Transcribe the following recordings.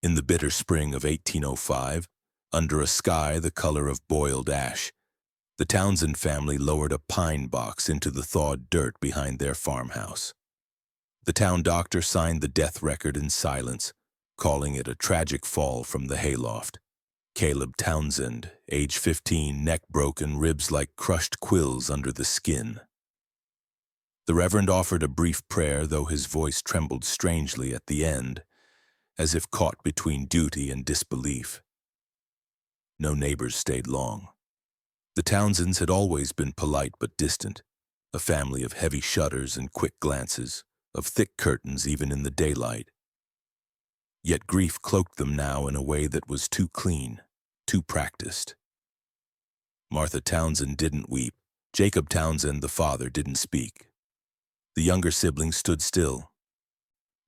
In the bitter spring of 1805, under a sky the color of boiled ash, the Townsend family lowered a pine box into the thawed dirt behind their farmhouse. The town doctor signed the death record in silence, calling it a tragic fall from the hayloft. Caleb Townsend, age 15, neck broken, ribs like crushed quills under the skin. The Reverend offered a brief prayer, though his voice trembled strangely at the end, as if caught between duty and disbelief. No neighbors stayed long. The Townsends had always been polite but distant, a family of heavy shutters and quick glances, of thick curtains even in the daylight. Yet grief cloaked them now in a way that was too clean, too practiced. Martha Townsend didn't weep. Jacob Townsend, the father, didn't speak. The younger siblings stood still,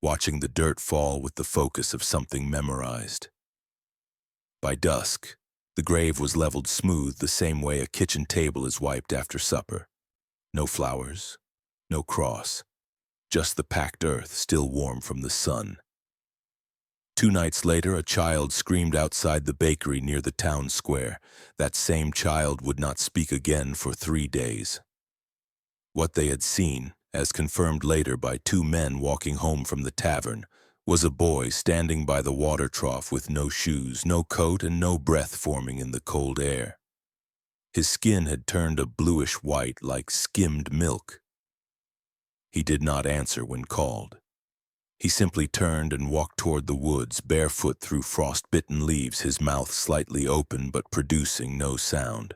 watching the dirt fall with the focus of something memorized. By dusk, the grave was leveled smooth the same way a kitchen table is wiped after supper. No flowers, no cross, just the packed earth still warm from the sun. 2 nights later, a child screamed outside the bakery near the town square. That same child would not speak again for 3 days. What they had seen, as confirmed later by 2 men walking home from the tavern, was a boy standing by the water trough with no shoes, no coat, and no breath forming in the cold air. His skin had turned a bluish white like skimmed milk. He did not answer when called. He simply turned and walked toward the woods, barefoot through frost-bitten leaves, his mouth slightly open but producing no sound.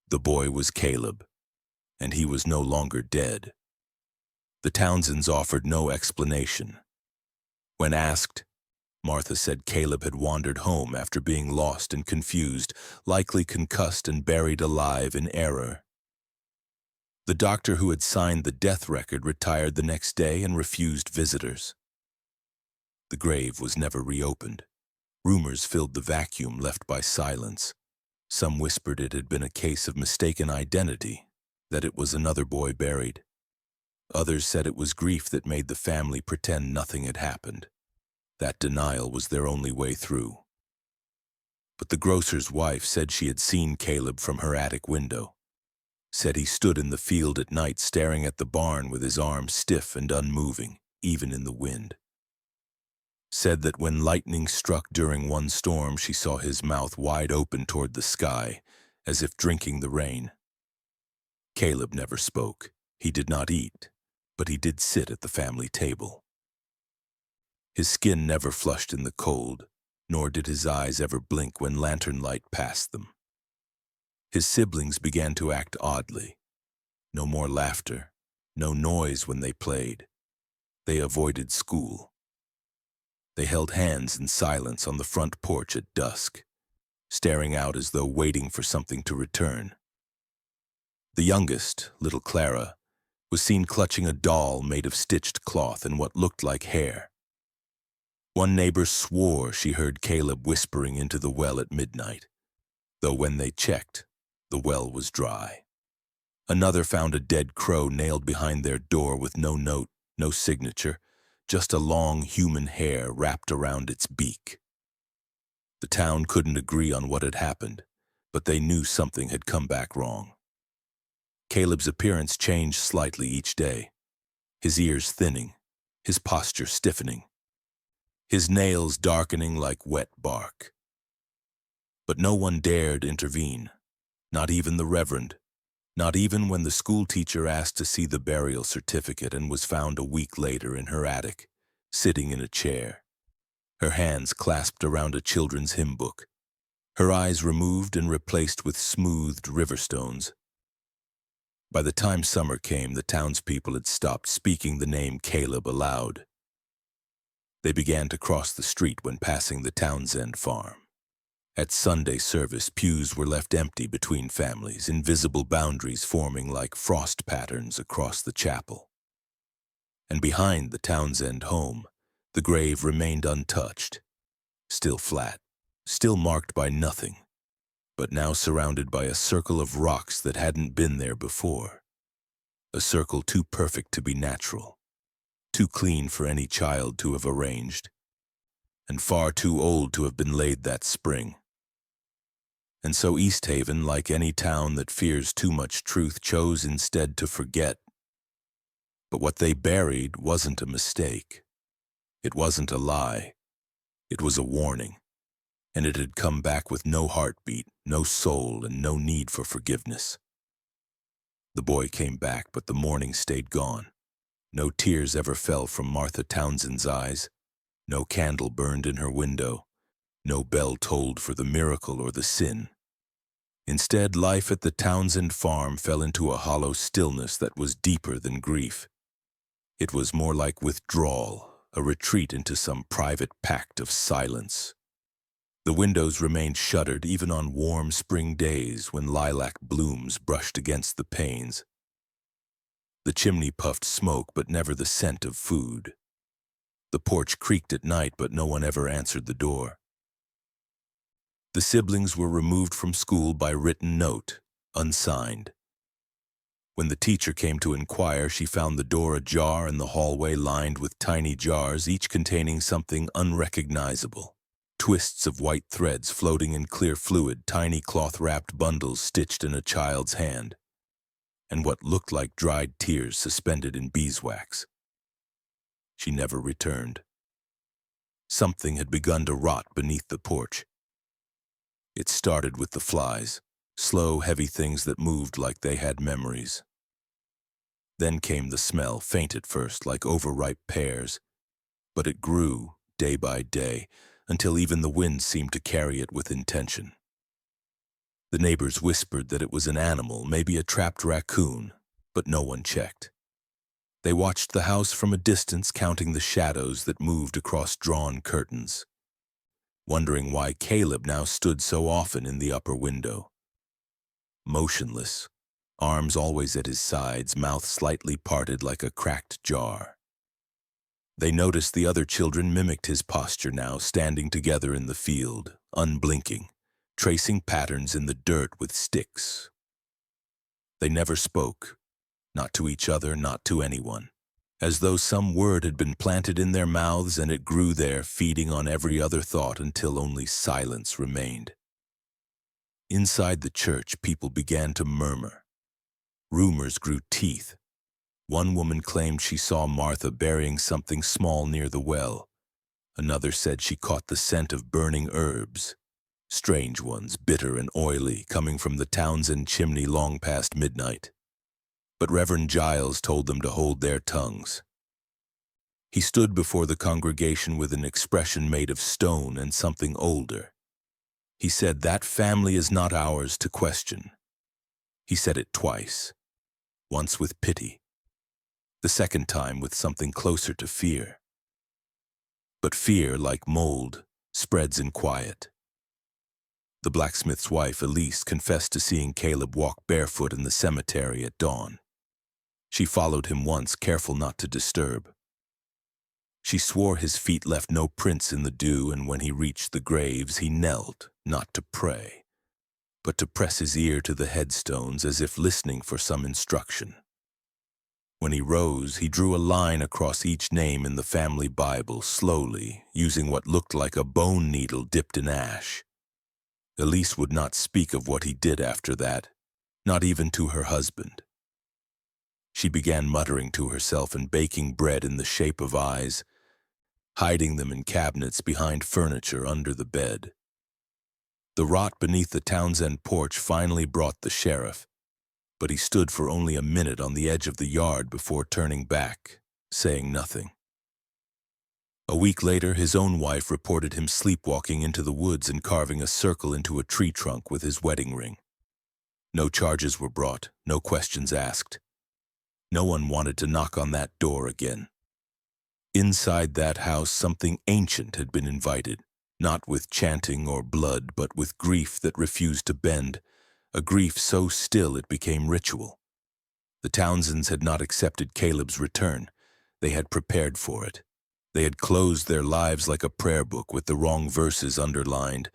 The boy was Caleb, and he was no longer dead. The Townsends offered no explanation. When asked, Martha said Caleb had wandered home after being lost and confused, likely concussed and buried alive in error. The doctor who had signed the death record retired the next day and refused visitors. The grave was never reopened. Rumors filled the vacuum left by silence. Some whispered it had been a case of mistaken identity, that it was another boy buried. Others said it was grief that made the family pretend nothing had happened. That denial was their only way through. But the grocer's wife said she had seen Caleb from her attic window. Said he stood in the field at night staring at the barn with his arms stiff and unmoving, even in the wind. Said that when lightning struck during one storm, she saw his mouth wide open toward the sky, as if drinking the rain. Caleb never spoke. He did not eat, but he did sit at the family table. His skin never flushed in the cold, nor did his eyes ever blink when lantern light passed them. His siblings began to act oddly. No more laughter, no noise when they played. They avoided school. They held hands in silence on the front porch at dusk, staring out as though waiting for something to return. The youngest, little Clara, was seen clutching a doll made of stitched cloth and what looked like hair. One neighbor swore she heard Caleb whispering into the well at midnight, though when they checked, the well was dry. Another found a dead crow nailed behind their door with no note, no signature, just a long human hair wrapped around its beak. The town couldn't agree on what had happened, but they knew something had come back wrong. Caleb's appearance changed slightly each day, his ears thinning, his posture stiffening, his nails darkening like wet bark. But no one dared intervene, not even the Reverend, not even when the school teacher asked to see the burial certificate and was found a week later in her attic, sitting in a chair, her hands clasped around a children's hymn book, her eyes removed and replaced with smoothed river stones. By the time summer came, the townspeople had stopped speaking the name Caleb aloud. They began to cross the street when passing the Townsend farm. At Sunday service, pews were left empty between families, invisible boundaries forming like frost patterns across the chapel. And behind the Townsend home, the grave remained untouched, still flat, still marked by nothing, but now surrounded by a circle of rocks that hadn't been there before. A circle too perfect to be natural, too clean for any child to have arranged. and far too old to have been laid that spring. And so East Haven, like any town that fears too much truth, chose instead to forget. But what they buried wasn't a mistake. It wasn't a lie. It was a warning. And it had come back with no heartbeat, no soul, and no need for forgiveness. The boy came back, but the morning stayed gone. No tears ever fell from Martha Townsend's eyes. No candle burned in her window. No bell tolled for the miracle or the sin. Instead, life at the Townsend farm fell into a hollow stillness that was deeper than grief. It was more like withdrawal, a retreat into some private pact of silence. The windows remained shuttered even on warm spring days when lilac blooms brushed against the panes. The chimney puffed smoke, but never the scent of food. The porch creaked at night, but no one ever answered the door. The siblings were removed from school by written note, unsigned. When the teacher came to inquire, she found the door ajar and the hallway lined with tiny jars, each containing something unrecognizable. Twists of white threads floating in clear fluid, tiny cloth-wrapped bundles stitched in a child's hand, and what looked like dried tears suspended in beeswax. She never returned. Something had begun to rot beneath the porch. It started with the flies, slow, heavy things that moved like they had memories. Then came the smell, faint at first, like overripe pears, but it grew, day by day, until even the wind seemed to carry it with intention. The neighbors whispered that it was an animal, maybe a trapped raccoon, but no one checked. They watched the house from a distance, counting the shadows that moved across drawn curtains, wondering why Caleb now stood so often in the upper window. Motionless, arms always at his sides, mouth slightly parted like a cracked jar. They noticed the other children mimicked his posture now, standing together in the field, unblinking, tracing patterns in the dirt with sticks. They never spoke, not to each other, not to anyone, as though some word had been planted in their mouths and it grew there, feeding on every other thought until only silence remained. Inside the church, people began to murmur. Rumors grew teeth. One woman claimed she saw Martha burying something small near the well. Another said she caught the scent of burning herbs, strange ones, bitter and oily, coming from the Townsend chimney long past midnight. But Reverend Giles told them to hold their tongues. He stood before the congregation with an expression made of stone and something older. He said, "That family is not ours to question." He said it twice, once with pity, the second time with something closer to fear. But fear, like mold, spreads in quiet. The blacksmith's wife, Elise, confessed to seeing Caleb walk barefoot in the cemetery at dawn. She followed him once, careful not to disturb. She swore his feet left no prints in the dew, and when he reached the graves, he knelt, not to pray, but to press his ear to the headstones as if listening for some instruction. When he rose, he drew a line across each name in the family Bible, slowly, using what looked like a bone needle dipped in ash. Elise would not speak of what he did after that, not even to her husband. She began muttering to herself and baking bread in the shape of eyes, hiding them in cabinets behind furniture under the bed. The rot beneath the Townsend porch finally brought the sheriff, but he stood for only a minute on the edge of the yard before turning back, saying nothing. A week later, his own wife reported him sleepwalking into the woods and carving a circle into a tree trunk with his wedding ring. No charges were brought, no questions asked. No one wanted to knock on that door again. Inside that house, something ancient had been invited, not with chanting or blood, but with grief that refused to bend, a grief so still it became ritual. The Townsends had not accepted Caleb's return. They had prepared for it. They had closed their lives like a prayer book with the wrong verses underlined,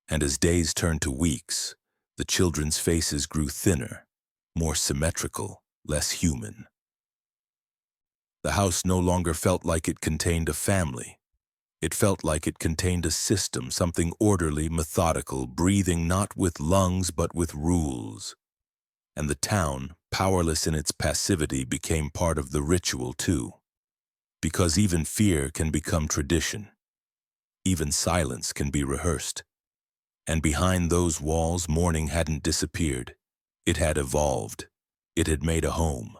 and as days turned to weeks, the children's faces grew thinner, more symmetrical, less human. The house no longer felt like it contained a family. It felt like it contained a system, something orderly, methodical, breathing not with lungs but with rules. And the town, powerless in its passivity, became part of the ritual too. Because even fear can become tradition. Even silence can be rehearsed. And behind those walls, mourning hadn't disappeared. It had evolved. It had made a home.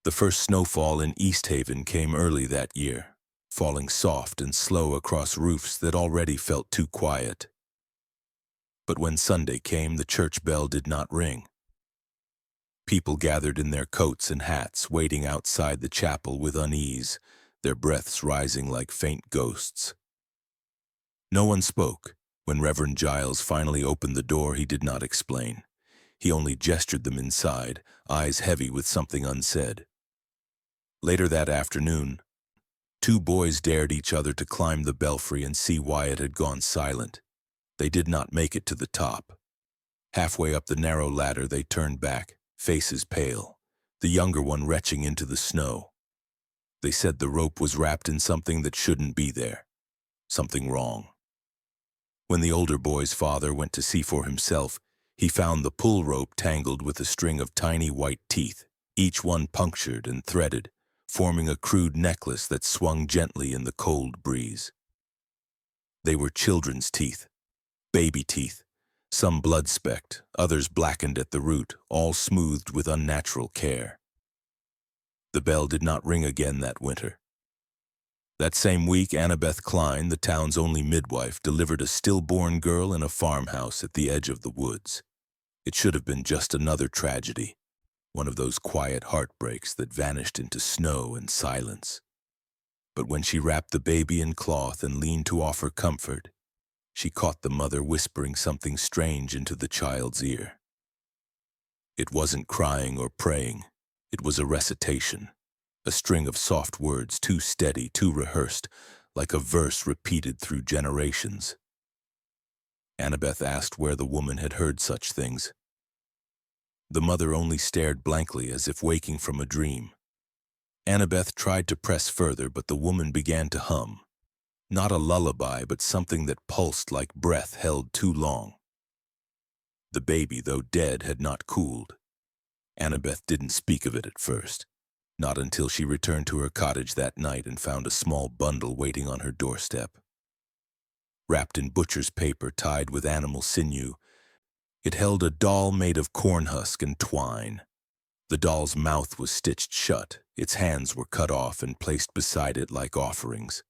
The first snowfall in East Haven came early that year, falling soft and slow across roofs that already felt too quiet. But when Sunday came, the church bell did not ring. People gathered in their coats and hats, waiting outside the chapel with unease, their breaths rising like faint ghosts. No one spoke. When Reverend Giles finally opened the door, he did not explain. He only gestured them inside, eyes heavy with something unsaid. Later that afternoon, two boys dared each other to climb the belfry and see why it had gone silent. They did not make it to the top. Halfway up the narrow ladder, they turned back, faces pale, the younger one retching into the snow. They said the rope was wrapped in something that shouldn't be there, something wrong. When the older boy's father went to see for himself, he found the pull rope tangled with a string of tiny white teeth, each one punctured and threaded, forming a crude necklace that swung gently in the cold breeze. They were children's teeth, baby teeth, some blood-specked, others blackened at the root, all smoothed with unnatural care. The bell did not ring again that winter. That same week, Annabeth Klein, the town's only midwife, delivered a stillborn girl in a farmhouse at the edge of the woods. It should have been just another tragedy, one of those quiet heartbreaks that vanished into snow and silence. But when she wrapped the baby in cloth and leaned to offer comfort, she caught the mother whispering something strange into the child's ear. It wasn't crying or praying. It was a recitation. A string of soft words, too steady, too rehearsed, like a verse repeated through generations. Annabeth asked where the woman had heard such things. The mother only stared blankly as if waking from a dream. Annabeth tried to press further, but the woman began to hum. Not a lullaby, but something that pulsed like breath held too long. The baby, though dead, had not cooled. Annabeth didn't speak of it at first. Not until she returned to her cottage that night and found a small bundle waiting on her doorstep. Wrapped in butcher's paper tied with animal sinew, it held a doll made of corn husk and twine. The doll's mouth was stitched shut, its hands were cut off and placed beside it like offerings.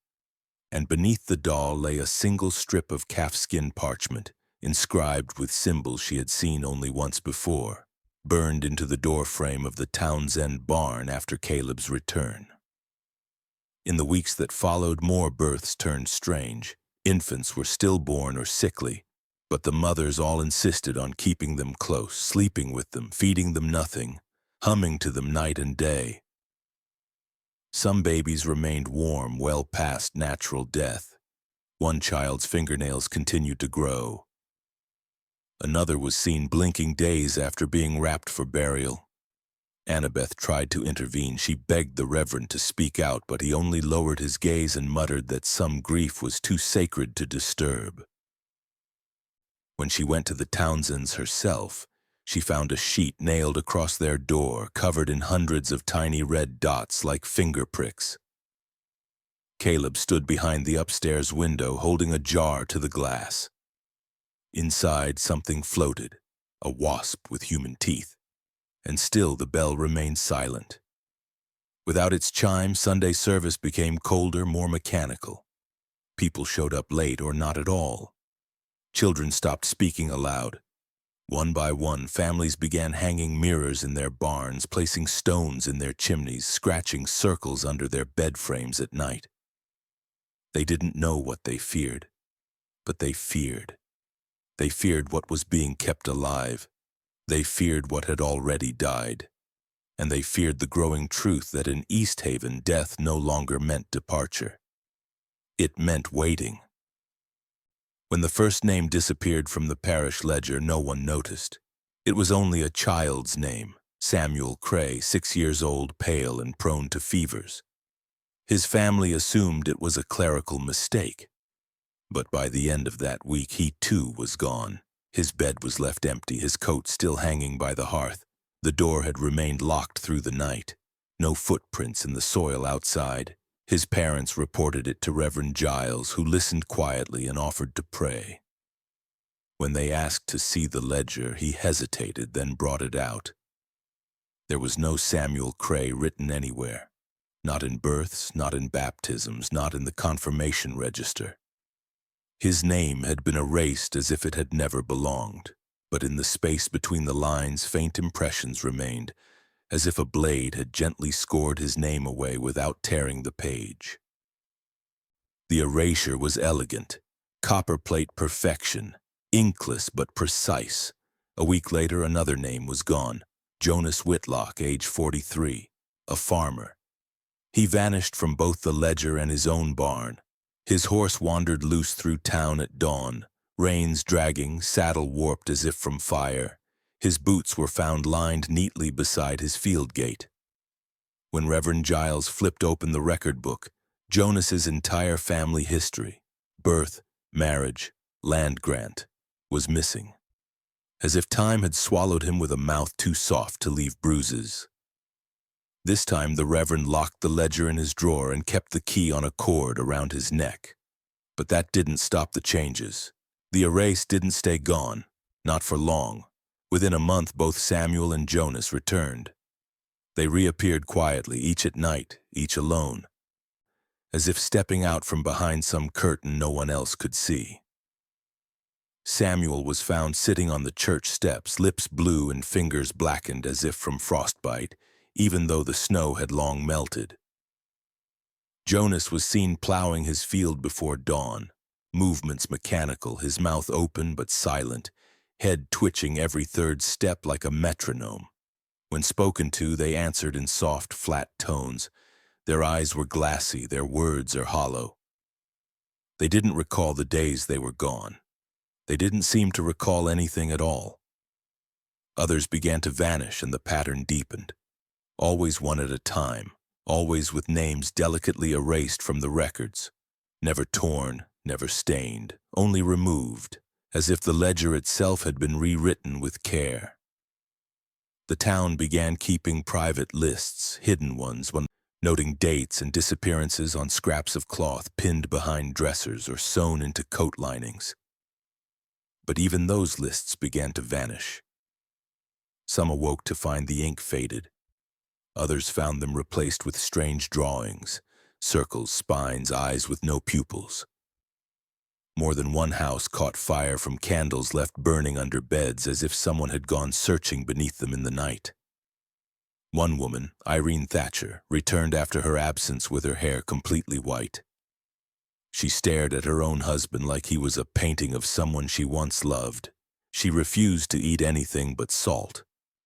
And beneath the doll lay a single strip of calfskin parchment, inscribed with symbols she had seen only once before, burned into the doorframe of the Townsend barn after Caleb's return. In the weeks that followed, more births turned strange. Infants were stillborn or sickly, but the mothers all insisted on keeping them close, sleeping with them, feeding them nothing, humming to them night and day. Some babies remained warm well past natural death. One child's fingernails continued to grow. Another was seen blinking days after being wrapped for burial. Annabeth tried to intervene. She begged the Reverend to speak out, but he only lowered his gaze and muttered that some grief was too sacred to disturb. When she went to the Townsends herself, she found a sheet nailed across their door, covered in hundreds of tiny red dots like finger pricks. Caleb stood behind the upstairs window, holding a jar to the glass. Inside, something floated, a wasp with human teeth, and still the bell remained silent. Without its chime, Sunday service became colder, more mechanical. People showed up late or not at all. Children stopped speaking aloud. One by one, families began hanging mirrors in their barns, placing stones in their chimneys, scratching circles under their bed frames at night. They didn't know what they feared, but they feared. They feared what was being kept alive. They feared what had already died. And they feared the growing truth that in East Haven, death no longer meant departure. It meant waiting. When the first name disappeared from the parish ledger, no one noticed. It was only a child's name, Samuel Cray, 6 years old, pale and prone to fevers. His family assumed it was a clerical mistake. But by the end of that week, he too was gone. His bed was left empty, his coat still hanging by the hearth. The door had remained locked through the night. No footprints in the soil outside. His parents reported it to Reverend Giles, who listened quietly and offered to pray. When they asked to see the ledger, he hesitated, then brought it out. There was no Samuel Cray written anywhere. Not in births, not in baptisms, not in the confirmation register. His name had been erased as if it had never belonged, but in the space between the lines, faint impressions remained, as if a blade had gently scored his name away without tearing the page. The erasure was elegant, copperplate perfection, inkless but precise. A week later, another name was gone. Jonas Whitlock, age 43, a farmer. He vanished from both the ledger and his own barn. His horse wandered loose through town at dawn, reins dragging, saddle warped as if from fire. His boots were found lined neatly beside his field gate. When Reverend Giles flipped open the record book, Jonas's entire family history, birth, marriage, land grant, was missing, as if time had swallowed him with a mouth too soft to leave bruises. This time the Reverend locked the ledger in his drawer and kept the key on a cord around his neck. But that didn't stop the changes. The erase didn't stay gone, not for long. Within a month, both Samuel and Jonas returned. They reappeared quietly, each at night, each alone, as if stepping out from behind some curtain no one else could see. Samuel was found sitting on the church steps, lips blue and fingers blackened as if from frostbite, even though the snow had long melted. Jonas was seen plowing his field before dawn, movements mechanical, his mouth open but silent, head twitching every third step like a metronome. When spoken to, they answered in soft, flat tones. Their eyes were glassy, their words are hollow. They didn't recall the days they were gone. They didn't seem to recall anything at all. Others began to vanish and the pattern deepened. Always one at a time, always with names delicately erased from the records. Never torn, never stained, only removed, as if the ledger itself had been rewritten with care. The town began keeping private lists, hidden ones, noting dates and disappearances on scraps of cloth pinned behind dressers or sewn into coat linings. But even those lists began to vanish. Some awoke to find the ink faded. Others found them replaced with strange drawings, circles, spines, eyes with no pupils. More than one house caught fire from candles left burning under beds as if someone had gone searching beneath them in the night. One woman, Irene Thatcher, returned after her absence with her hair completely white. She stared at her own husband like he was a painting of someone she once loved. She refused to eat anything but salt,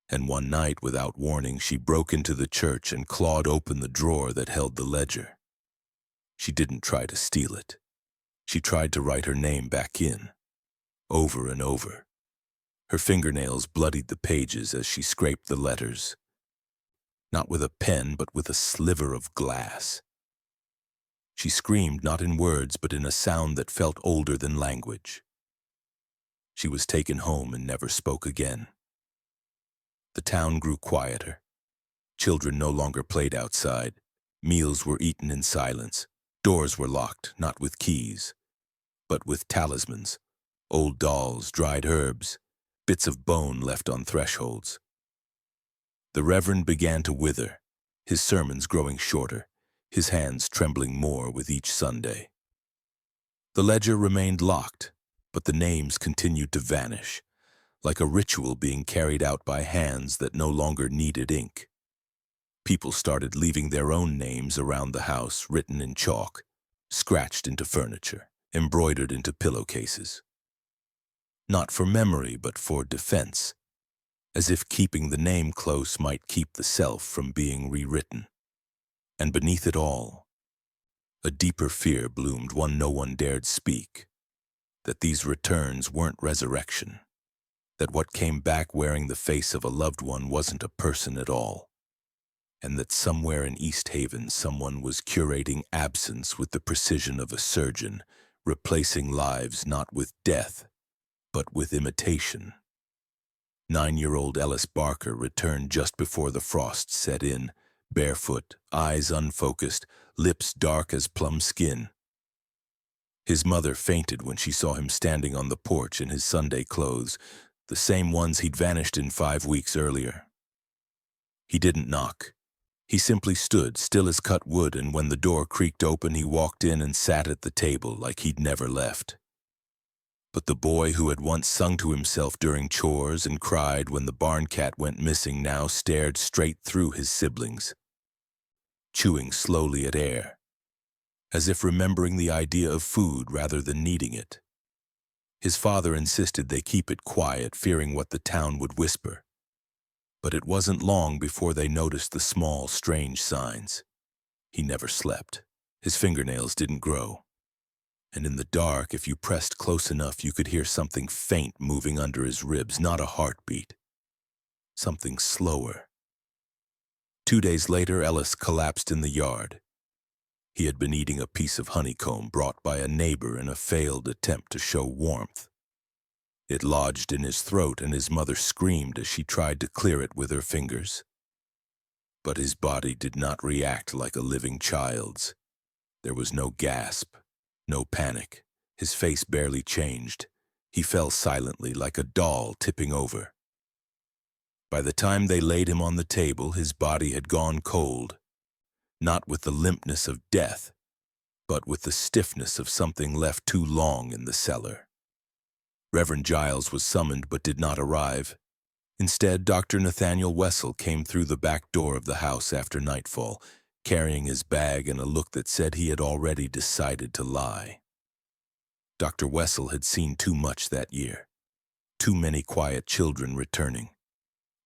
and one night, without warning, she broke into the church and clawed open the drawer that held the ledger. She didn't try to steal it. She tried to write her name back in, over and over. Her fingernails bloodied the pages as she scraped the letters, not with a pen but with a sliver of glass. She screamed not in words but in a sound that felt older than language. She was taken home and never spoke again. The town grew quieter. Children no longer played outside. Meals were eaten in silence. Doors were locked, not with keys, but with talismans, old dolls, dried herbs, bits of bone left on thresholds. The Reverend began to wither, his sermons growing shorter, his hands trembling more with each Sunday. The ledger remained locked, but the names continued to vanish, like a ritual being carried out by hands that no longer needed ink. People started leaving their own names around the house, written in chalk, scratched into furniture, embroidered into pillowcases. Not for memory, but for defense, as if keeping the name close might keep the self from being rewritten. And beneath it all, a deeper fear bloomed, one no one dared speak, that these returns weren't resurrection, that what came back wearing the face of a loved one wasn't a person at all. and that somewhere in East Haven someone was curating absence with the precision of a surgeon, replacing lives not with death, but with imitation. 9-year-old Ellis Barker returned just before the frost set in, barefoot, eyes unfocused, lips dark as plum skin. His mother fainted when she saw him standing on the porch in his Sunday clothes, the same ones he'd vanished in 5 weeks earlier. He didn't knock. He simply stood, still as cut wood, and when the door creaked open, he walked in and sat at the table like he'd never left. But the boy who had once sung to himself during chores and cried when the barn cat went missing now stared straight through his siblings, chewing slowly at air, as if remembering the idea of food rather than needing it. His father insisted they keep it quiet, fearing what the town would whisper. But it wasn't long before they noticed the small, strange signs. He never slept. His fingernails didn't grow. And in the dark, if you pressed close enough, you could hear something faint moving under his ribs, not a heartbeat. Something slower. 2 days later, Ellis collapsed in the yard. He had been eating a piece of honeycomb brought by a neighbor in a failed attempt to show warmth. It lodged in his throat, and his mother screamed as she tried to clear it with her fingers. But his body did not react like a living child's. There was no gasp, no panic. His face barely changed. He fell silently like a doll tipping over. By the time they laid him on the table, his body had gone cold, not with the limpness of death, but with the stiffness of something left too long in the cellar. Reverend Giles was summoned but did not arrive. Instead, Dr. Nathaniel Wessel came through the back door of the house after nightfall, carrying his bag and a look that said he had already decided to lie. Dr. Wessel had seen too much that year. Too many quiet children returning.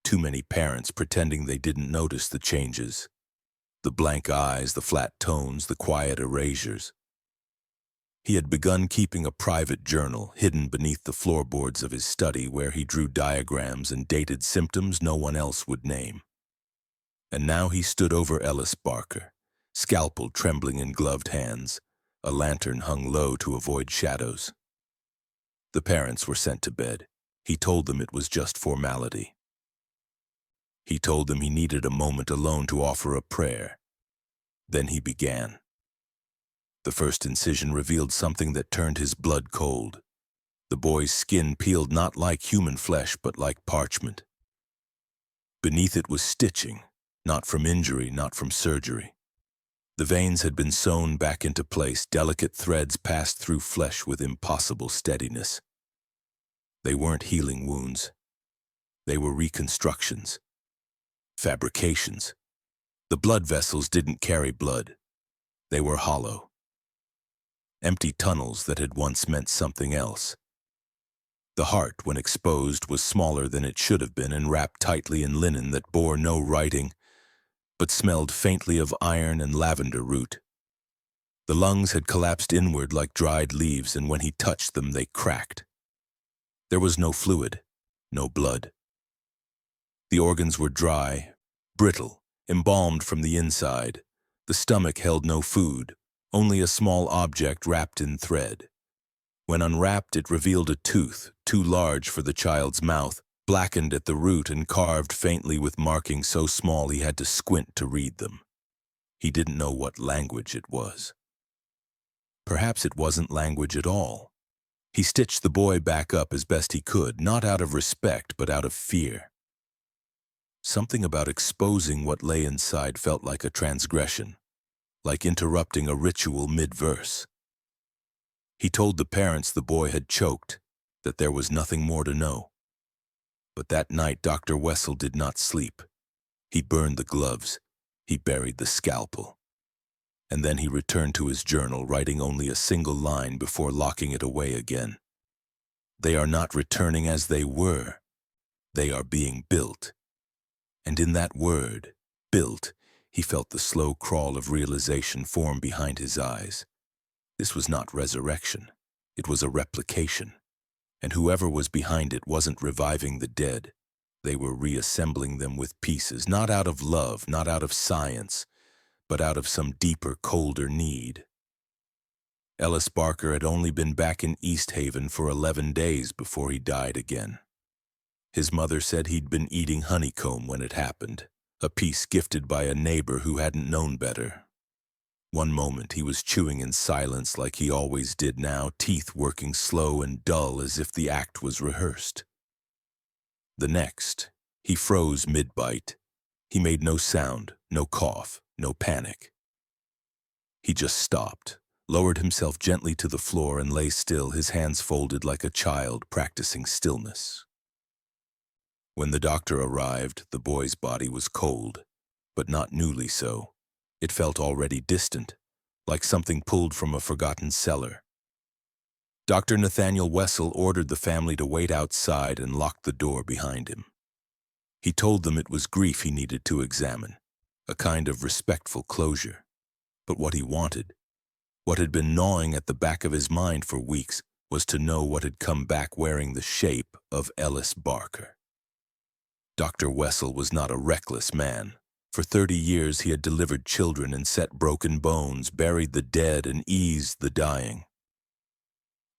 Too many parents pretending they didn't notice the changes. The blank eyes, the flat tones, the quiet erasures. He had begun keeping a private journal hidden beneath the floorboards of his study where he drew diagrams and dated symptoms no one else would name. And now he stood over Ellis Barker, scalpel trembling in gloved hands, a lantern hung low to avoid shadows. The parents were sent to bed. He told them it was just formality. He told them he needed a moment alone to offer a prayer. Then he began. The first incision revealed something that turned his blood cold. The boy's skin peeled not like human flesh, but like parchment. Beneath it was stitching, not from injury, not from surgery. The veins had been sewn back into place, delicate threads passed through flesh with impossible steadiness. They weren't healing wounds. They were reconstructions. Fabrications. The blood vessels didn't carry blood. They were hollow. Empty tunnels that had once meant something else. The heart, when exposed, was smaller than it should have been and wrapped tightly in linen that bore no writing, but smelled faintly of iron and lavender root. The lungs had collapsed inward like dried leaves, and when he touched them, they cracked. There was no fluid, no blood. The organs were dry, brittle, embalmed from the inside. The stomach held no food, only a small object wrapped in thread. When unwrapped, it revealed a tooth, too large for the child's mouth, blackened at the root and carved faintly with markings so small he had to squint to read them. He didn't know what language it was. Perhaps it wasn't language at all. He stitched the boy back up as best he could, not out of respect, but out of fear. Something about exposing what lay inside felt like a transgression, like interrupting a ritual mid-verse. He told the parents the boy had choked, that there was nothing more to know. But that night Dr. Wessel did not sleep. He burned the gloves. He buried the scalpel. And then he returned to his journal, writing only a single line before locking it away again. They are not returning as they were. They are being built. And in that word, built, he felt the slow crawl of realization form behind his eyes. This was not resurrection. It was a replication. And whoever was behind it wasn't reviving the dead. They were reassembling them with pieces, not out of love, not out of science, but out of some deeper, colder need. Ellis Barker had only been back in East Haven for 11 days before he died again. His mother said he'd been eating honeycomb when it happened, a piece gifted by a neighbor who hadn't known better. One moment he was chewing in silence like he always did now, teeth working slow and dull as if the act was rehearsed. The next, he froze mid-bite. He made no sound, no cough, no panic. He just stopped, lowered himself gently to the floor and lay still, his hands folded like a child practicing stillness. When the doctor arrived, the boy's body was cold, but not newly so. It felt already distant, like something pulled from a forgotten cellar. Dr. Nathaniel Wessel ordered the family to wait outside and locked the door behind him. He told them it was grief he needed to examine, a kind of respectful closure. But what he wanted, what had been gnawing at the back of his mind for weeks, was to know what had come back wearing the shape of Ellis Barker. Dr. Wessel was not a reckless man. For 30 years he had delivered children and set broken bones, buried the dead and eased the dying.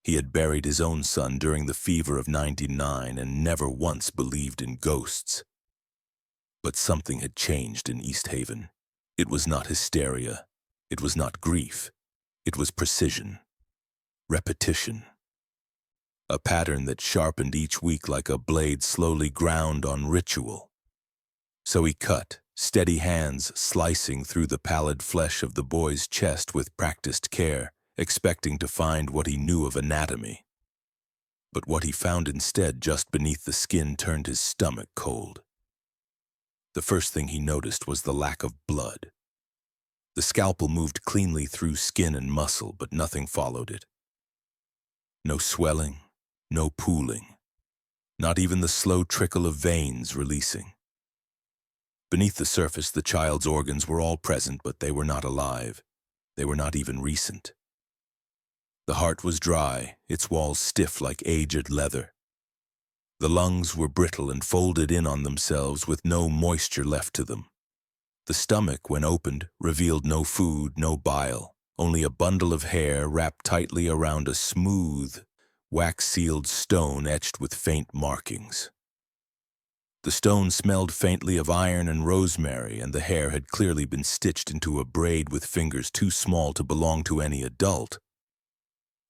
He had buried his own son during the fever of '99 and never once believed in ghosts. But something had changed in East Haven. It was not hysteria. It was not grief. It was precision. Repetition. A pattern that sharpened each week like a blade slowly ground on ritual. So he cut, steady hands slicing through the pallid flesh of the boy's chest with practiced care, expecting to find what he knew of anatomy. But what he found instead just beneath the skin turned his stomach cold. The first thing he noticed was the lack of blood. The scalpel moved cleanly through skin and muscle, but nothing followed it. No swelling, no pooling, not even the slow trickle of veins releasing. Beneath the surface, the child's organs were all present, but they were not alive. They were not even recent. The heart was dry, its walls stiff like aged leather. The lungs were brittle and folded in on themselves with no moisture left to them. The stomach, when opened, revealed no food, no bile, only a bundle of hair wrapped tightly around a smooth, wax-sealed stone etched with faint markings. The stone smelled faintly of iron and rosemary, and the hair had clearly been stitched into a braid with fingers too small to belong to any adult.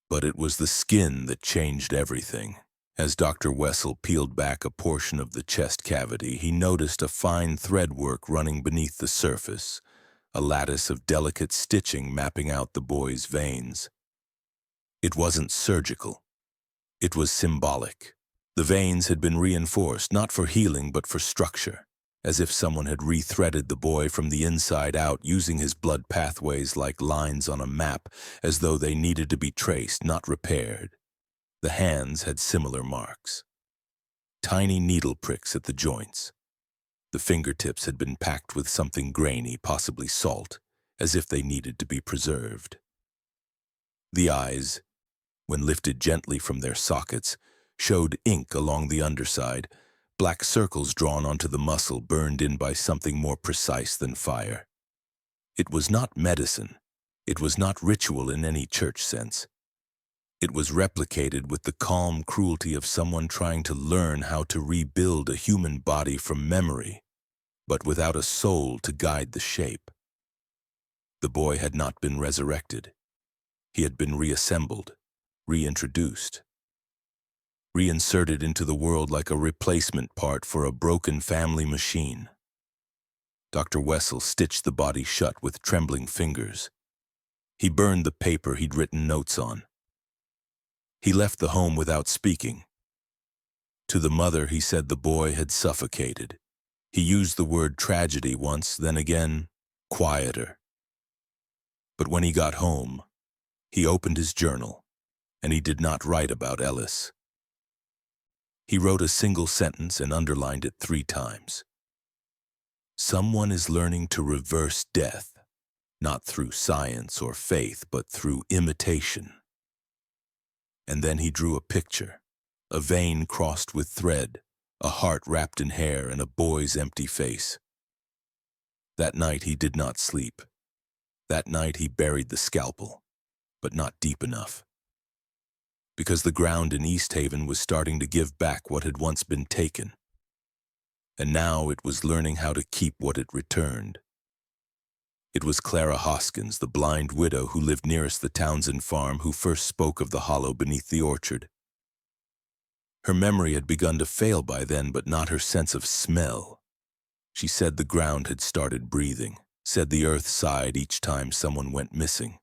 But it was the skin that changed everything. As Dr. Wessel peeled back a portion of the chest cavity, he noticed a fine threadwork running beneath the surface, a lattice of delicate stitching mapping out the boy's veins. It wasn't surgical. It was symbolic. The veins had been reinforced, not for healing but for structure, as if someone had rethreaded the boy from the inside out, using his blood pathways like lines on a map, as though they needed to be traced, not repaired. The hands had similar marks. Tiny needle pricks at the joints. The fingertips had been packed with something grainy, possibly salt, as if they needed to be preserved. The eyes, when lifted gently from their sockets, showed ink along the underside, black circles drawn onto the muscle burned in by something more precise than fire. It was not medicine. It was not ritual in any church sense. It was replicated with the calm cruelty of someone trying to learn how to rebuild a human body from memory, but without a soul to guide the shape. The boy had not been resurrected. He had been reassembled, reintroduced, reinserted into the world like a replacement part for a broken family machine. Dr. Wessel stitched the body shut with trembling fingers. He burned the paper he'd written notes on. He left the home without speaking. To the mother, he said the boy had suffocated. He used the word tragedy once, then again, quieter. But when he got home, he opened his journal, and he did not write about Ellis. He wrote a single sentence and underlined it 3 times. Someone is learning to reverse death, not through science or faith, but through imitation. And then he drew a picture, a vein crossed with thread, a heart wrapped in hair and a boy's empty face. That night he did not sleep. That night he buried the scalpel, but not deep enough. Because the ground in East Haven was starting to give back what had once been taken. And now it was learning how to keep what it returned. It was Clara Hoskins, the blind widow who lived nearest the Townsend farm, who first spoke of the hollow beneath the orchard. Her memory had begun to fail by then, but not her sense of smell. She said the ground had started breathing, said the earth sighed each time someone went missing.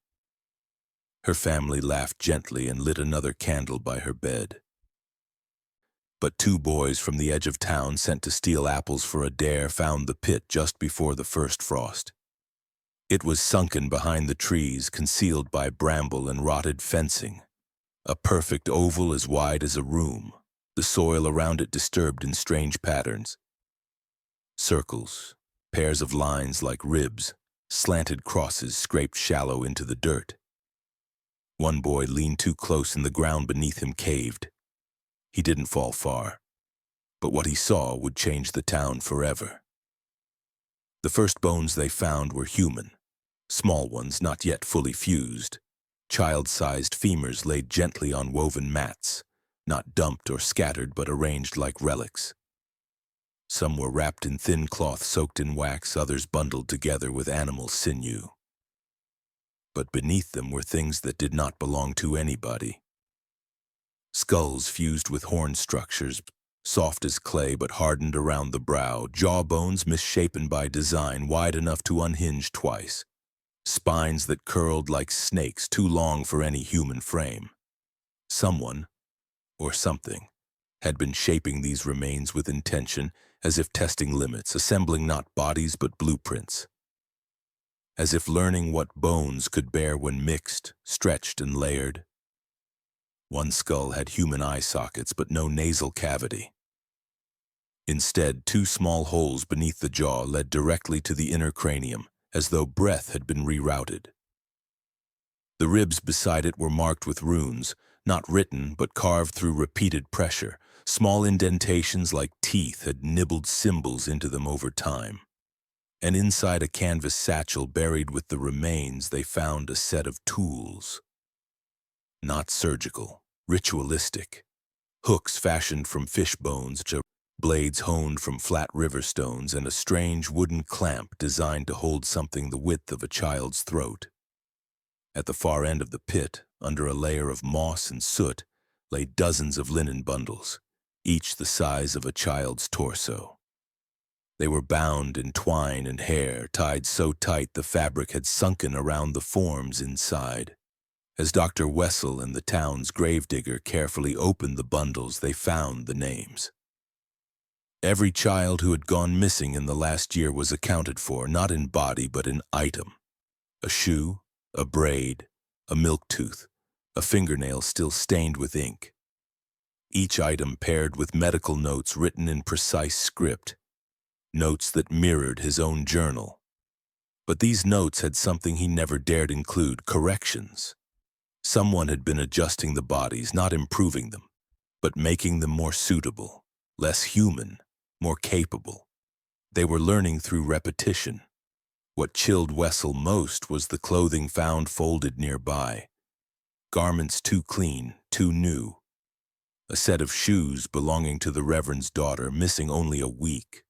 Her family laughed gently and lit another candle by her bed. But two boys from the edge of town, sent to steal apples for a dare, found the pit just before the first frost. It was sunken behind the trees, concealed by bramble and rotted fencing, a perfect oval as wide as a room, the soil around it disturbed in strange patterns. Circles, pairs of lines like ribs, slanted crosses scraped shallow into the dirt. One boy leaned too close and the ground beneath him caved. He didn't fall far, but what he saw would change the town forever. The first bones they found were human, small ones not yet fully fused, child-sized femurs laid gently on woven mats, not dumped or scattered but arranged like relics. Some were wrapped in thin cloth soaked in wax, others bundled together with animal sinew. But beneath them were things that did not belong to anybody. Skulls fused with horn structures, soft as clay but hardened around the brow, jawbones misshapen by design, wide enough to unhinge twice, spines that curled like snakes, too long for any human frame. Someone, or something, had been shaping these remains with intention, as if testing limits, assembling not bodies but blueprints. As if learning what bones could bear when mixed, stretched, and layered. One skull had human eye sockets but no nasal cavity. Instead, two small holes beneath the jaw led directly to the inner cranium, as though breath had been rerouted. The ribs beside it were marked with runes, not written but carved through repeated pressure. Small indentations like teeth had nibbled symbols into them over time. And inside a canvas satchel buried with the remains, they found a set of tools. Not surgical, ritualistic. Hooks fashioned from fish bones, blades honed from flat river stones, and a strange wooden clamp designed to hold something the width of a child's throat. At the far end of the pit, under a layer of moss and soot, lay dozens of linen bundles, each the size of a child's torso. They were bound in twine and hair, tied so tight the fabric had sunken around the forms inside. As Dr. Wessel and the town's gravedigger carefully opened the bundles, they found the names. Every child who had gone missing in the last year was accounted for, not in body but in item. A shoe, a braid, a milk tooth, a fingernail still stained with ink. Each item paired with medical notes written in precise script, notes that mirrored his own journal. But these notes had something he never dared include: corrections. Someone had been adjusting the bodies, not improving them, but making them more suitable, less human, more capable. They were learning through repetition. What chilled Wessel most was the clothing found folded nearby. Garments too clean, too new. A set of shoes belonging to the Reverend's daughter, missing only a week.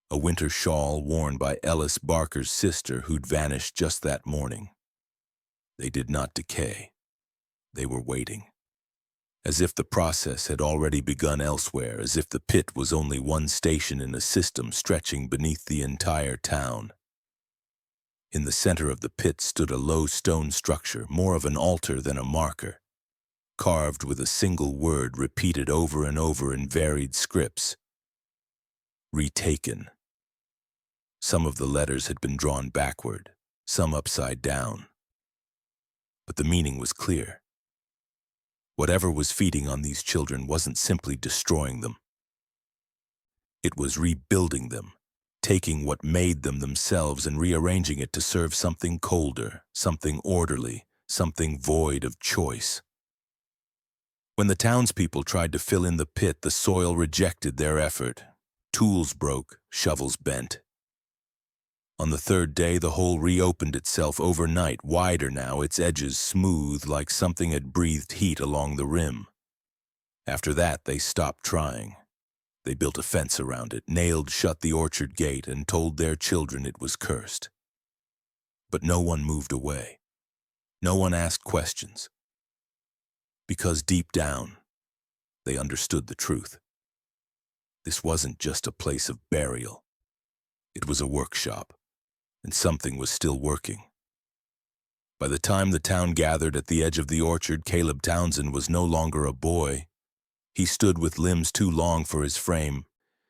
A winter shawl worn by Ellis Barker's sister, who'd vanished just that morning. They did not decay. They were waiting. As if the process had already begun elsewhere, as if the pit was only one station in a system stretching beneath the entire town. In the center of the pit stood a low stone structure, more of an altar than a marker, carved with a single word repeated over and over in varied scripts. Retaken. Some of the letters had been drawn backward, some upside down. But the meaning was clear. Whatever was feeding on these children wasn't simply destroying them. It was rebuilding them, taking what made them themselves and rearranging it to serve something colder, something orderly, something void of choice. When the townspeople tried to fill in the pit, the soil rejected their effort. Tools broke, shovels bent. On the third day, the hole reopened itself overnight, wider now, its edges smooth like something had breathed heat along the rim. After that, they stopped trying. They built a fence around it, nailed shut the orchard gate, and told their children it was cursed. But no one moved away. No one asked questions. Because deep down, they understood the truth. This wasn't just a place of burial. It was a workshop, and something was still working. By the time the town gathered at the edge of the orchard, Caleb Townsend was no longer a boy. He stood with limbs too long for his frame,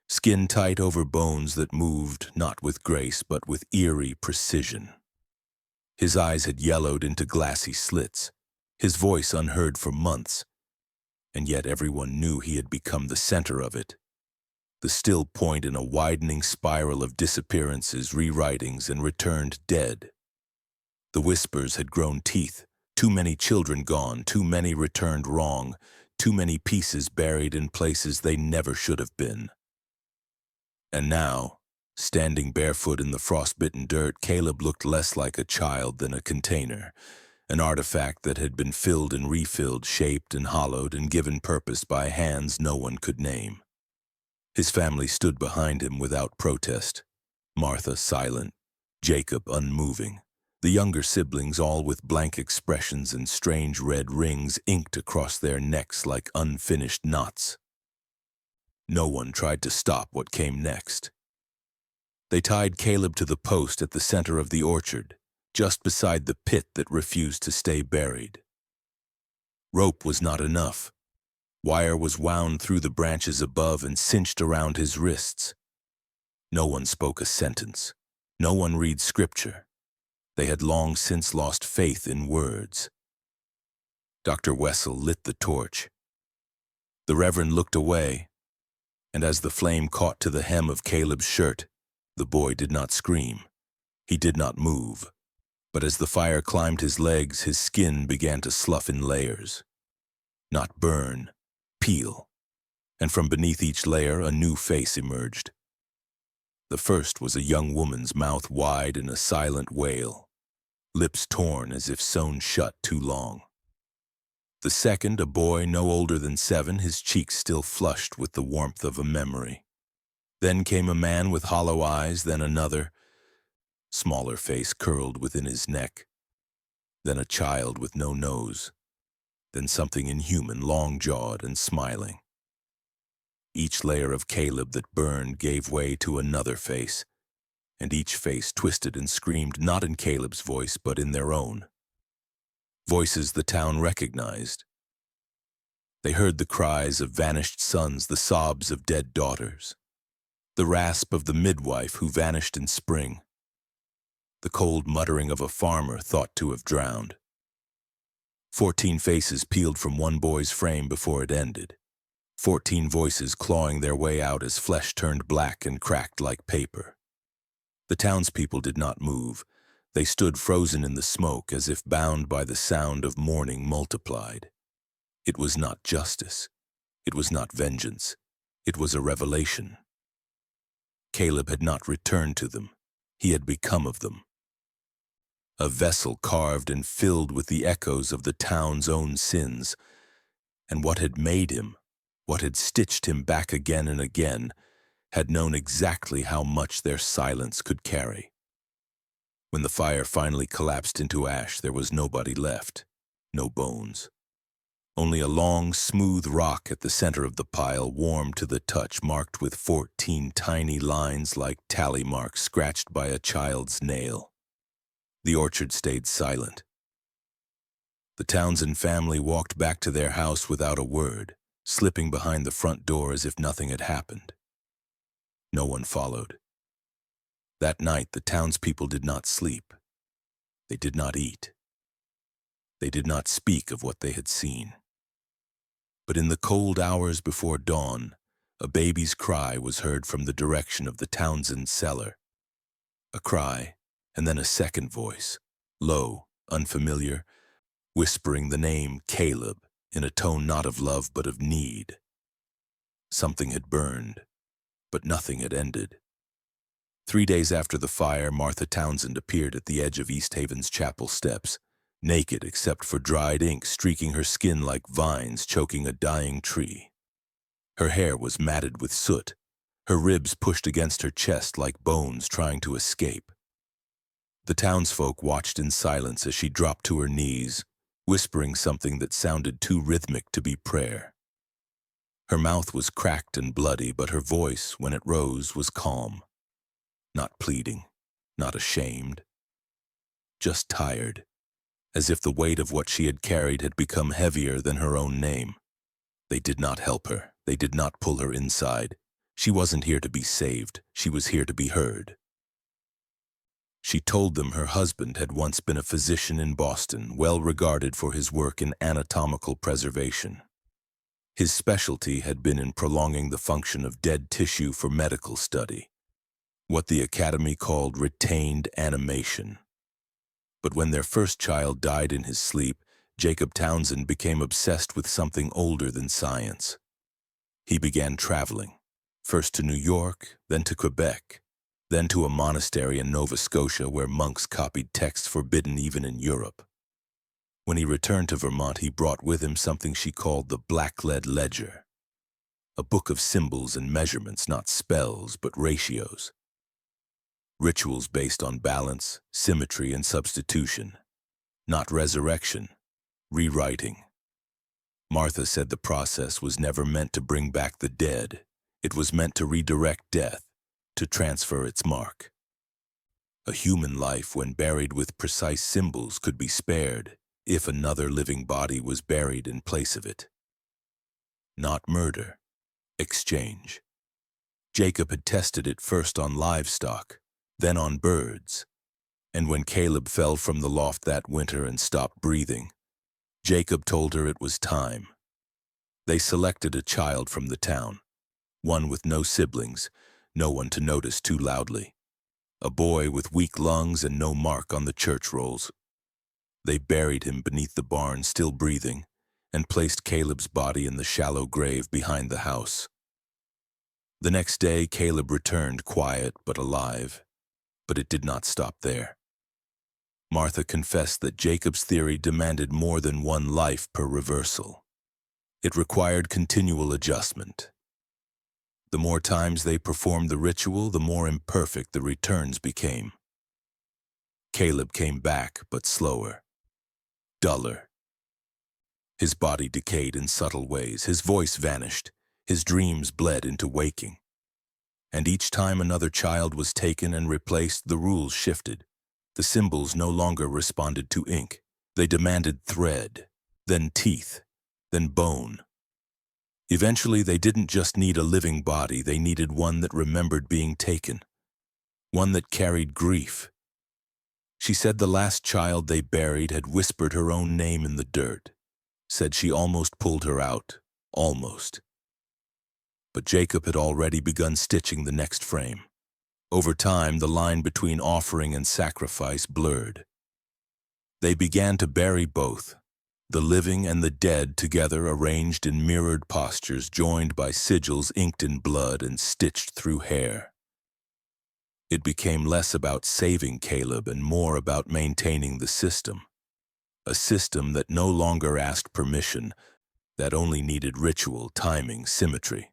skin tight over bones that moved not with grace but with eerie precision. His eyes had yellowed into glassy slits, his voice unheard for months, and yet everyone knew he had become the center of it, the still point in a widening spiral of disappearances, rewritings, and returned dead. The whispers had grown teeth, too many children gone, too many returned wrong, too many pieces buried in places they never should have been. And now, standing barefoot in the frostbitten dirt, Caleb looked less like a child than a container, an artifact that had been filled and refilled, shaped and hollowed, and given purpose by hands no one could name. His family stood behind him without protest, Martha silent, Jacob unmoving, the younger siblings all with blank expressions and strange red rings inked across their necks like unfinished knots. No one tried to stop what came next. They tied Caleb to the post at the center of the orchard, just beside the pit that refused to stay buried. Rope was not enough. Wire was wound through the branches above and cinched around his wrists. No one spoke a sentence. No one read scripture. They had long since lost faith in words. Dr. Wessel lit the torch. The Reverend looked away, and as the flame caught to the hem of Caleb's shirt, the boy did not scream. He did not move. But as the fire climbed his legs, his skin began to slough in layers. Not burn, peel. And from beneath each layer, a new face emerged. The first was a young woman's, mouth wide in a silent wail, lips torn as if sewn shut too long. The second, a boy no older than 7, his cheeks still flushed with the warmth of a memory. Then came a man with hollow eyes, then another, smaller face curled within his neck. Then a child with no nose. Then something inhuman, long-jawed and smiling. Each layer of Caleb that burned gave way to another face, and each face twisted and screamed not in Caleb's voice but in their own. Voices the town recognized. They heard the cries of vanished sons, the sobs of dead daughters, the rasp of the midwife who vanished in spring, the cold muttering of a farmer thought to have drowned. 14 faces peeled from one boy's frame before it ended. 14 voices clawing their way out as flesh turned black and cracked like paper. The townspeople did not move. They stood frozen in the smoke as if bound by the sound of mourning multiplied. It was not justice. It was not vengeance. It was a revelation. Caleb had not returned to them. He had become of them. A vessel carved and filled with the echoes of the town's own sins. And what had made him, what had stitched him back again and again, had known exactly how much their silence could carry. When the fire finally collapsed into ash, there was nobody left, no bones. Only a long, smooth rock at the center of the pile, warm to the touch, marked with 14 tiny lines like tally marks scratched by a child's nail. The orchard stayed silent. The Townsend family walked back to their house without a word, slipping behind the front door as if nothing had happened. No one followed. That night, the townspeople did not sleep. They did not eat. They did not speak of what they had seen. But in the cold hours before dawn, a baby's cry was heard from the direction of the Townsend cellar. A cry, and then a second voice, low, unfamiliar, whispering the name Caleb in a tone not of love but of need. Something had burned, but nothing had ended. 3 days after the fire, Martha Townsend appeared at the edge of East Haven's chapel steps, naked except for dried ink streaking her skin like vines choking a dying tree. Her hair was matted with soot, her ribs pushed against her chest like bones trying to escape. The townsfolk watched in silence as she dropped to her knees, whispering something that sounded too rhythmic to be prayer. Her mouth was cracked and bloody, but her voice, when it rose, was calm. Not pleading, not ashamed, just tired, as if the weight of what she had carried had become heavier than her own name. They did not help her. They did not pull her inside. She wasn't here to be saved. She was here to be heard. She told them her husband had once been a physician in Boston, well regarded for his work in anatomical preservation. His specialty had been in prolonging the function of dead tissue for medical study, what the Academy called retained animation. But when their first child died in his sleep, Jacob Townsend became obsessed with something older than science. He began traveling, first to New York, then to Quebec, then to a monastery in Nova Scotia where monks copied texts forbidden even in Europe. When he returned to Vermont, he brought with him something she called the black-lead ledger, a book of symbols and measurements, not spells, but ratios. Rituals based on balance, symmetry, and substitution, not resurrection, rewriting. Martha said the process was never meant to bring back the dead. It was meant to redirect death, to transfer its mark. A human life, when buried with precise symbols, could be spared if another living body was buried in place of it. Not murder, exchange. Jacob had tested it first on livestock, then on birds, and when Caleb fell from the loft that winter and stopped breathing, Jacob told her it was time. They selected a child from the town, one with no siblings, no one to notice too loudly, a boy with weak lungs and no mark on the church rolls. They buried him beneath the barn, still breathing, and placed Caleb's body in the shallow grave behind the house. The next day, Caleb returned, quiet but alive, but it did not stop there. Martha confessed that Jacob's theory demanded more than one life per reversal. It required continual adjustment. The more times they performed the ritual, the more imperfect the returns became. Caleb came back, but slower, duller. His body decayed in subtle ways, his voice vanished, his dreams bled into waking. And each time another child was taken and replaced, the rules shifted. The symbols no longer responded to ink. They demanded thread, then teeth, then bone. Eventually, they didn't just need a living body, they needed one that remembered being taken, one that carried grief. She said the last child they buried had whispered her own name in the dirt, said she almost pulled her out, almost. But Jacob had already begun stitching the next frame. Over time, the line between offering and sacrifice blurred. They began to bury both, the living and the dead together, arranged in mirrored postures, joined by sigils inked in blood and stitched through hair. It became less about saving Caleb and more about maintaining the system, a system that no longer asked permission, that only needed ritual, timing, symmetry.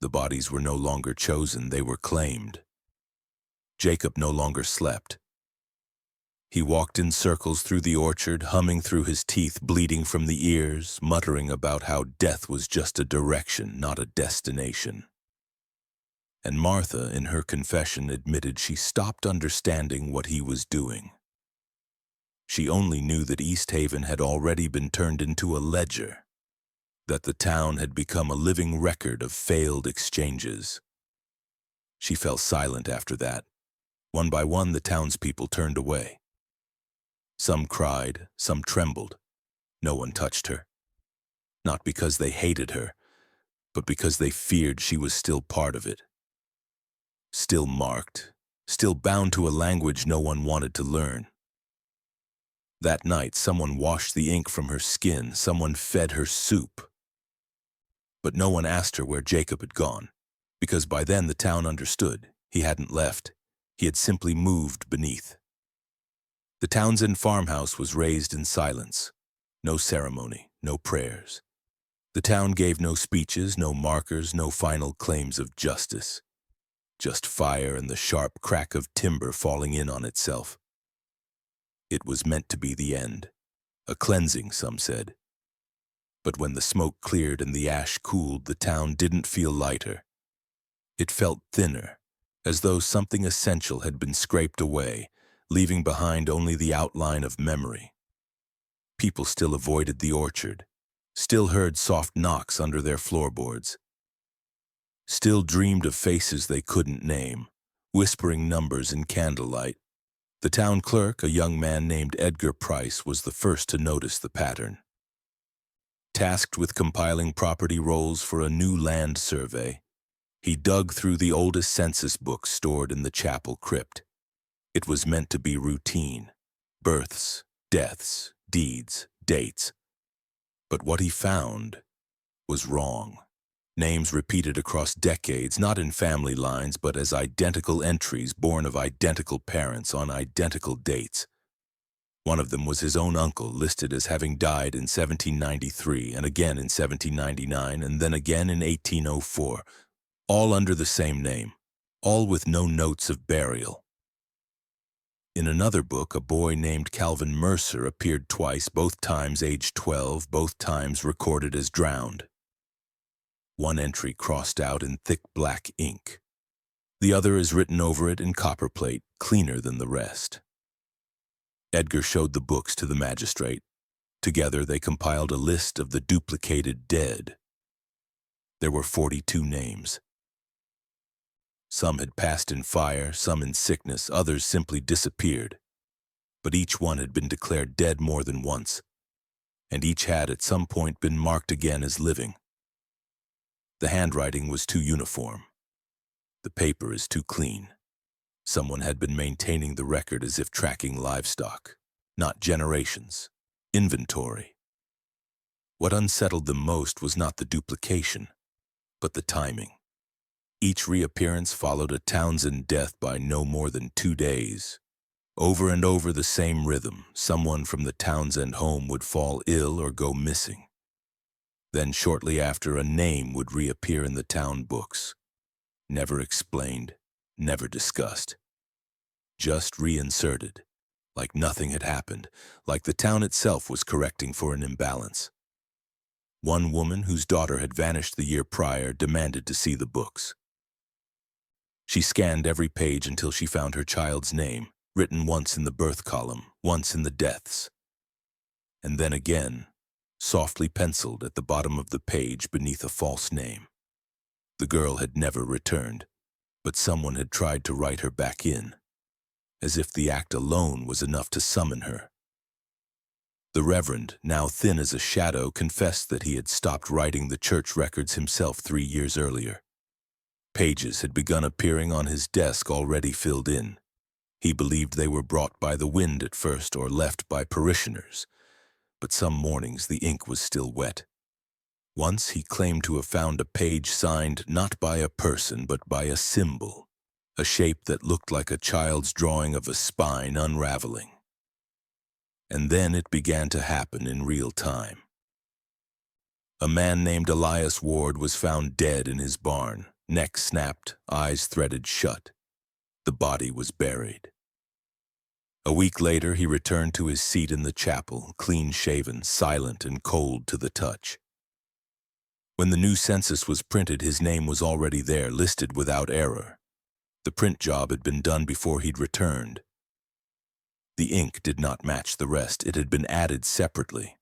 The bodies were no longer chosen, they were claimed. Jacob no longer slept. He walked in circles through the orchard, humming through his teeth, bleeding from the ears, muttering about how death was just a direction, not a destination. And Martha, in her confession, admitted she stopped understanding what he was doing. She only knew that East Haven had already been turned into a ledger, that the town had become a living record of failed exchanges. She fell silent after that. One by one, the townspeople turned away. Some cried, some trembled. No one touched her. Not because they hated her, but because they feared she was still part of it. Still marked, still bound to a language no one wanted to learn. That night, someone washed the ink from her skin, someone fed her soup. But no one asked her where Jacob had gone, because by then the town understood. He hadn't left. He had simply moved beneath. The Townsend farmhouse was raised in silence. No ceremony, no prayers. The town gave no speeches, no markers, no final claims of justice. Just fire and the sharp crack of timber falling in on itself. It was meant to be the end. A cleansing, some said. But when the smoke cleared and the ash cooled, the town didn't feel lighter. It felt thinner, as though something essential had been scraped away, leaving behind only the outline of memory. People still avoided the orchard, still heard soft knocks under their floorboards, still dreamed of faces they couldn't name, whispering numbers in candlelight. The town clerk, a young man named Edgar Price, was the first to notice the pattern. Tasked with compiling property rolls for a new land survey, he dug through the oldest census books stored in the chapel crypt. It was meant to be routine: births, deaths, deeds, dates. But what he found was wrong. Names repeated across decades, not in family lines, but as identical entries born of identical parents on identical dates. One of them was his own uncle, listed as having died in 1793, and again in 1799, and then again in 1804, all under the same name, all with no notes of burial. In another book, a boy named Calvin Mercer appeared twice, both times aged 12, both times recorded as drowned. One entry crossed out in thick black ink. The other is written over it in copperplate, cleaner than the rest. Edgar showed the books to the magistrate. Together they compiled a list of the duplicated dead. There were 42 names. Some had passed in fire, some in sickness, others simply disappeared. But each one had been declared dead more than once, and each had at some point been marked again as living. The handwriting was too uniform. The paper is too clean. Someone had been maintaining the record as if tracking livestock, not generations, inventory. What unsettled them most was not the duplication, but the timing. Each reappearance followed a Townsend death by no more than 2 days. Over and over the same rhythm: someone from the Townsend home would fall ill or go missing. Then shortly after, a name would reappear in the town books. Never explained, never discussed. Just reinserted, like nothing had happened, like the town itself was correcting for an imbalance. One woman whose daughter had vanished the year prior demanded to see the books. She scanned every page until she found her child's name, written once in the birth column, once in the deaths, and then again, softly penciled at the bottom of the page beneath a false name. The girl had never returned, but someone had tried to write her back in, as if the act alone was enough to summon her. The Reverend, now thin as a shadow, confessed that he had stopped writing the church records himself 3 years earlier. Pages had begun appearing on his desk already filled in. He believed they were brought by the wind at first or left by parishioners, but some mornings the ink was still wet. Once he claimed to have found a page signed not by a person but by a symbol, a shape that looked like a child's drawing of a spine unraveling. And then it began to happen in real time. A man named Elias Ward was found dead in his barn, neck snapped, eyes threaded shut. The body was buried. A week later, he returned to his seat in the chapel, clean-shaven, silent, and cold to the touch. When the new census was printed, his name was already there, listed without error. The print job had been done before he'd returned. The ink did not match the rest. It had been added separately.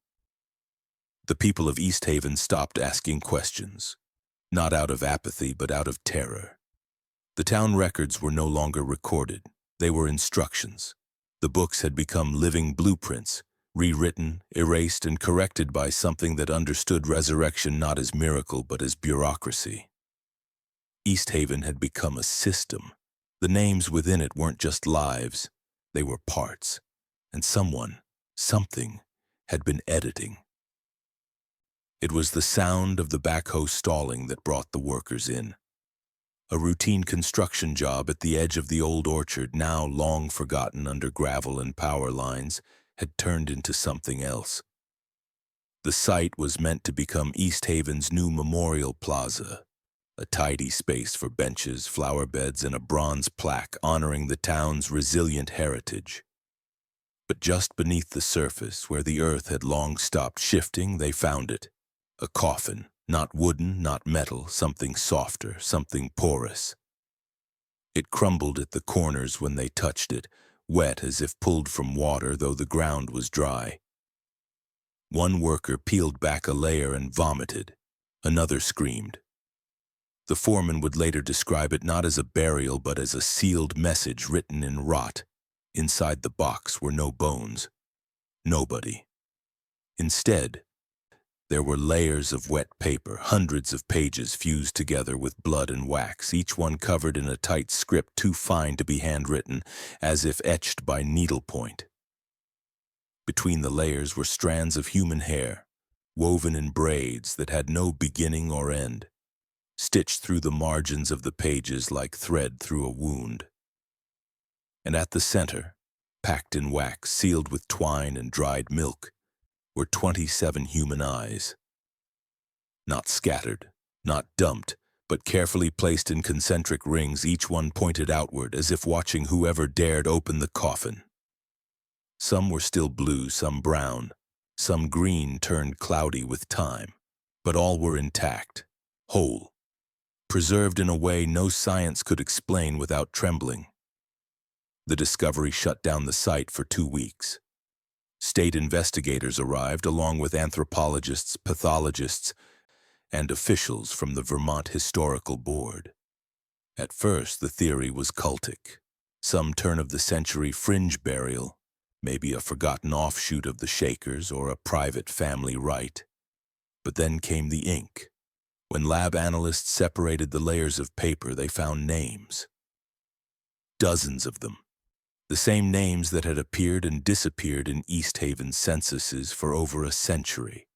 The people of East Haven stopped asking questions, not out of apathy, but out of terror. The town records were no longer recorded. They were instructions. The books had become living blueprints, rewritten, erased, and corrected by something that understood resurrection not as miracle but as bureaucracy. East Haven had become a system. The names within it weren't just lives, they were parts. And someone Something had been editing. It was the sound of the backhoe stalling that brought the workers in. A routine construction job at the edge of the old orchard, now long forgotten under gravel and power lines, had turned into something else. The site was meant to become East Haven's new memorial plaza, a tidy space for benches, flower beds, and a bronze plaque honoring the town's resilient heritage. But just beneath the surface, where the earth had long stopped shifting, they found it. A coffin, not wooden, not metal, something softer, something porous. It crumbled at the corners when they touched it, wet as if pulled from water, though the ground was dry. One worker peeled back a layer and vomited. Another screamed. The foreman would later describe it not as a burial but as a sealed message written in rot. Inside the box were no bones. Nobody. Instead, there were layers of wet paper, hundreds of pages fused together with blood and wax, each one covered in a tight script too fine to be handwritten, as if etched by needlepoint. Between the layers were strands of human hair, woven in braids that had no beginning or end, stitched through the margins of the pages like thread through a wound. And at the center, packed in wax, sealed with twine and dried milk, were 27 human eyes. Not scattered, not dumped, but carefully placed in concentric rings, each one pointed outward, as if watching whoever dared open the coffin. Some were still blue, some brown, some green turned cloudy with time, but all were intact, whole, preserved in a way no science could explain without trembling. The discovery shut down the site for 2 weeks. State investigators arrived, along with anthropologists, pathologists, and officials from the Vermont Historical Board. At first, the theory was cultic, some turn-of-the-century fringe burial, maybe a forgotten offshoot of the Shakers or a private family rite. But then came the ink. When lab analysts separated the layers of paper, they found names. Dozens of them. The same names that had appeared and disappeared in East Haven censuses for over a century.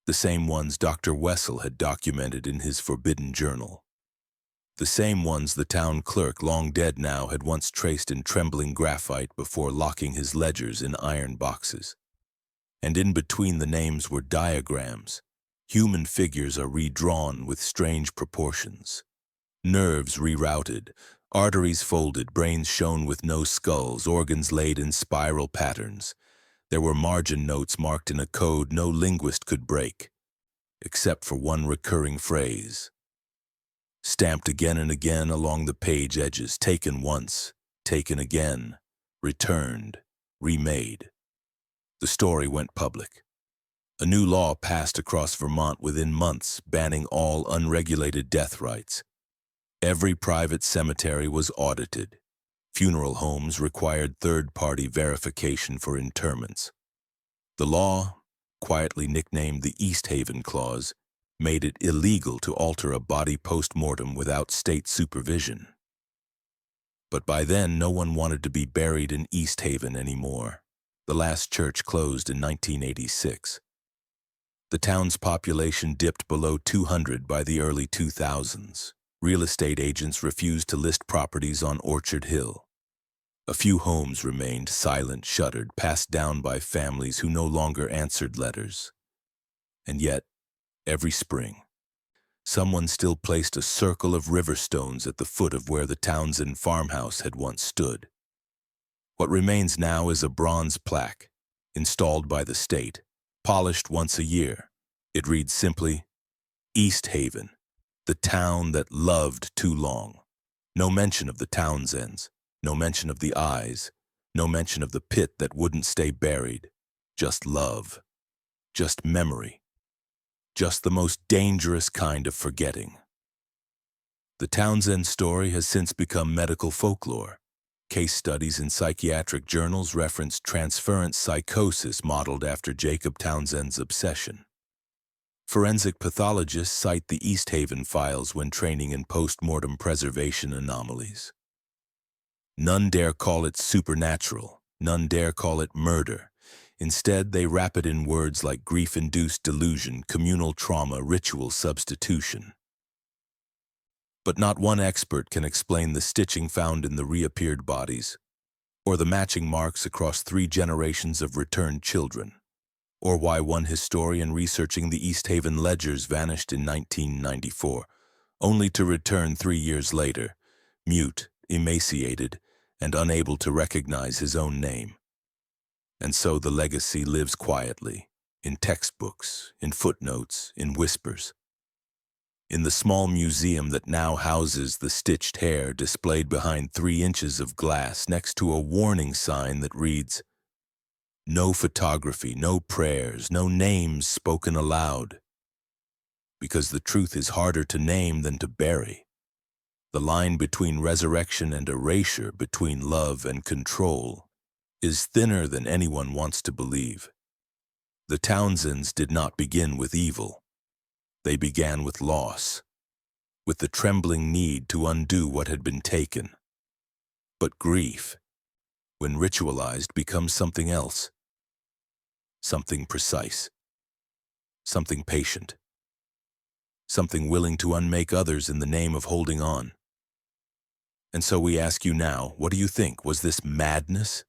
The same ones Dr. Wessel had documented in his forbidden journal. The same ones the town clerk, long dead now, had once traced in trembling graphite before locking his ledgers in iron boxes. And in between the names were diagrams. Human figures are redrawn with strange proportions. Nerves rerouted, arteries folded, brains shown with no skulls, organs laid in spiral patterns. There were margin notes marked in a code no linguist could break, except for one recurring phrase. Stamped again and again along the page edges, taken once, taken again, returned, remade. The story went public. A new law passed across Vermont within months, banning all unregulated death rites. Every private cemetery was audited. Funeral homes required third-party verification for interments. The law, quietly nicknamed the East Haven Clause, made it illegal to alter a body post-mortem without state supervision. But by then, no one wanted to be buried in East Haven anymore. The last church closed in 1986. The town's population dipped below 200 by the early 2000s. Real estate agents refused to list properties on Orchard Hill. A few homes remained silent, shuttered, passed down by families who no longer answered letters. And yet, every spring, someone still placed a circle of river stones at the foot of where the Townsend farmhouse had once stood. What remains now is a bronze plaque, installed by the state, polished once a year. It reads simply, East Haven, the town that loved too long. No mention of the Townsends, no mention of the eyes, no mention of the pit that wouldn't stay buried. Just love, just memory, just the most dangerous kind of forgetting. The Townsend story has since become medical folklore. Case studies in psychiatric journals reference transference psychosis modeled after Jacob Townsend's obsession. Forensic pathologists cite the East Haven files when training in post-mortem preservation anomalies. None dare call it supernatural. None dare call it murder. Instead, they wrap it in words like grief-induced delusion, communal trauma, ritual substitution. But not one expert can explain the stitching found in the reappeared bodies, or the matching marks across 3 generations of returned children, or why one historian researching the East Haven ledgers vanished in 1994, only to return 3 years later, mute, emaciated, and unable to recognize his own name. And so the legacy lives quietly, in textbooks, in footnotes, in whispers. In the small museum that now houses the stitched hair displayed behind 3 inches of glass next to a warning sign that reads, "No photography, no prayers, no names spoken aloud." Because the truth is harder to name than to bury. The line between resurrection and erasure, between love and control, is thinner than anyone wants to believe. The Townsends did not begin with evil. They began with loss, with the trembling need to undo what had been taken. But grief, when ritualized, becomes something else. Something precise. Something patient. Something willing to unmake others in the name of holding on. And so we ask you now, what do you think? Was this madness?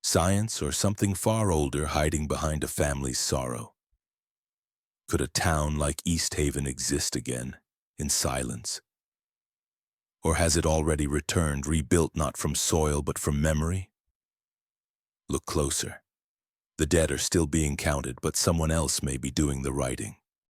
Science, or something far older hiding behind a family's sorrow? Could a town like East Haven exist again, in silence? Or has it already returned, rebuilt not from soil but from memory? Look closer. The dead are still being counted, but someone else may be doing the writing.